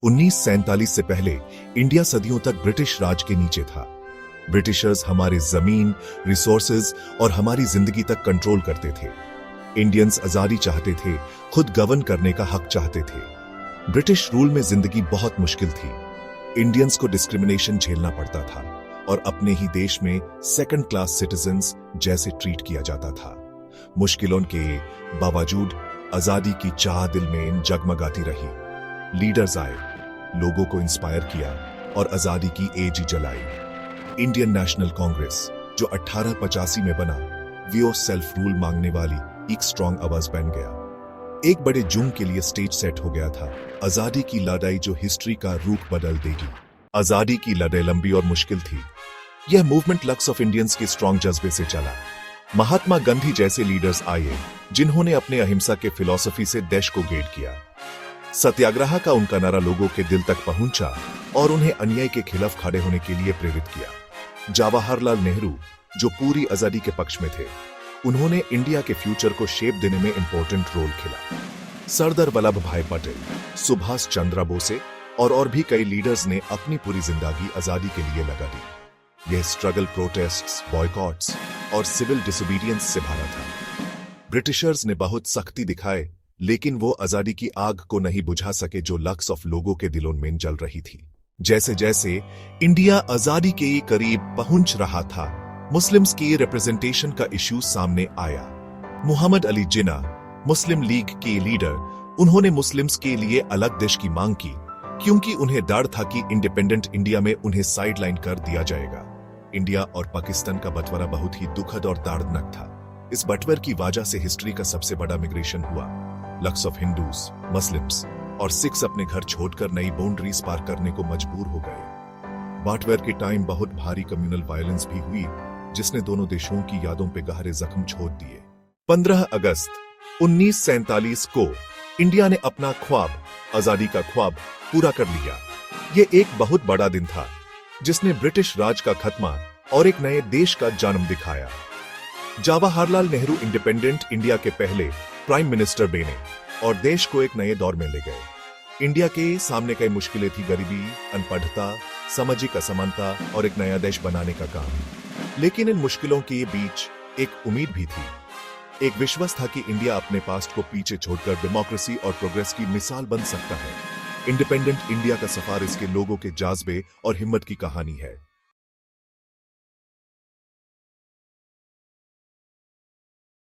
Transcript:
1947 से पहले इंडिया सदियों तक ब्रिटिश राज के नीचे था। ब्रिटिशर्स हमारे जमीन, रिसोर्सेज और हमारी जिंदगी तक कंट्रोल करते थे। इंडियंस आजादी चाहते थे, खुद गवर्न करने का हक चाहते थे। ब्रिटिश रूल में जिंदगी बहुत मुश्किल थी। इंडियंस को डिस्क्रिमिनेशन झेलना पड़ता था और अपने ही देश में सेकंड क्लास सिटीजन्स जैसे ट्रीट किया जाता था। मुश्किलों के बावजूद आजादी की चाह दिल में जगमगाती रही। लीडर्स आए, लोगों को इंस्पायर किया और आजादी की एज जलाई। इंडियन नेशनल कांग्रेस जो 1885 में बना, वो सेल्फ रूल मांगने वाली एक स्ट्रॉन्ग आवाज बन गया। एक बड़े जुर्म के लिए स्टेज सेट हो गया था, आजादी की लड़ाई जो हिस्ट्री का रुख बदल देगी। आजादी की लड़ाई लंबी और मुश्किल थी। यह मूवमेंट लक्स ऑफ इंडियंस के स्ट्रॉन्ग जज्बे से चला। महात्मा गांधी जैसे लीडर्स आए जिन्होंने अपने अहिंसा के फिलॉसफी से देश को गाइड किया। सत्याग्रह का उनका नारा लोगों के दिल तक पहुंचा और उन्हें अन्याय के खिलाफ खड़े होने के लिए प्रेरित किया। जवाहरलाल नेहरू जो पूरी आजादी के पक्ष में थे, उन्होंने इंडिया के फ्यूचर को शेप देने में इंपॉर्टेंट रोल खेला। सरदार वल्लभ भाई पटेल, सुभाष चंद्र बोसे और भी कई लीडर्स ने अपनी पूरी जिंदगी आजादी के लिए लगा दी। यह स्ट्रगल प्रोटेस्ट्स, बॉयकॉट्स और सिविल डिसोबीडियंस से भरा था। ब्रिटिशर्स ने बहुत सख्ती दिखाए, लेकिन वो आजादी की आग को नहीं बुझा सके जो लक्स ऑफ लोगों के दिलों में जल रही थी। जैसे जैसे इंडिया आजादी के करीब पहुंच रहा था, मुस्लिम्स की रिप्रेजेंटेशन का इश्यू सामने आया। मोहम्मद अली जिन्ना, मुस्लिम लीग के लीडर, उन्होंने मुस्लिम्स के लिए अलग देश की मांग की, क्योंकि उन्हें डर था कि इंडिपेंडेंट इंडिया में उन्हें साइडलाइन कर दिया जाएगा। इंडिया और पाकिस्तान का बंटवारा बहुत ही दुखद और दर्दनाक था। इस बंटवारे की वजह से हिस्ट्री का सबसे बड़ा मिग्रेशन हुआ। लक्स ऑफ हिंदूज, मुस्लिम्स और सिख्स अपने घर छोड़कर नई बाउंड्रीज पार करने को मजबूर हो गए। बंटवारे के टाइम बहुत भारी कम्युनल वायलेंस भी हुई, जिसने दोनों देशों की यादों पे गहरे जख्म छोड़ दिए। 15 अगस्त 1947 को इंडिया ने अपना ख्वाब, आजादी का ख्वाब, पूरा कर लिया। ये एक बहुत बड़ा दिन था, जिसने ब्रिटिश राज का खत्मा और एक नए देश का जन्म दिखाया। जवाहरलाल नेहरू इंडिपेंडेंट इंडिया के पहले प्राइम मिनिस्टर बने और देश को एक नए दौर में ले गए। इंडिया के सामने कई मुश्किलें थी, गरीबी, अनपढ़ता, सामाजिक असमानता और एक नया देश बनाने का काम। लेकिन इन मुश्किलों के बीच एक उम्मीद भी थी। एक विश्वास था कि इंडिया अपने पास्ट को पीछे छोड़कर डेमोक्रेसी और प्रोग्रेस की मिसाल बन सकता है। इंडिपेंडेंट इंडिया का सफर इसके लोगों के जज्बे और हिम्मत की कहानी है।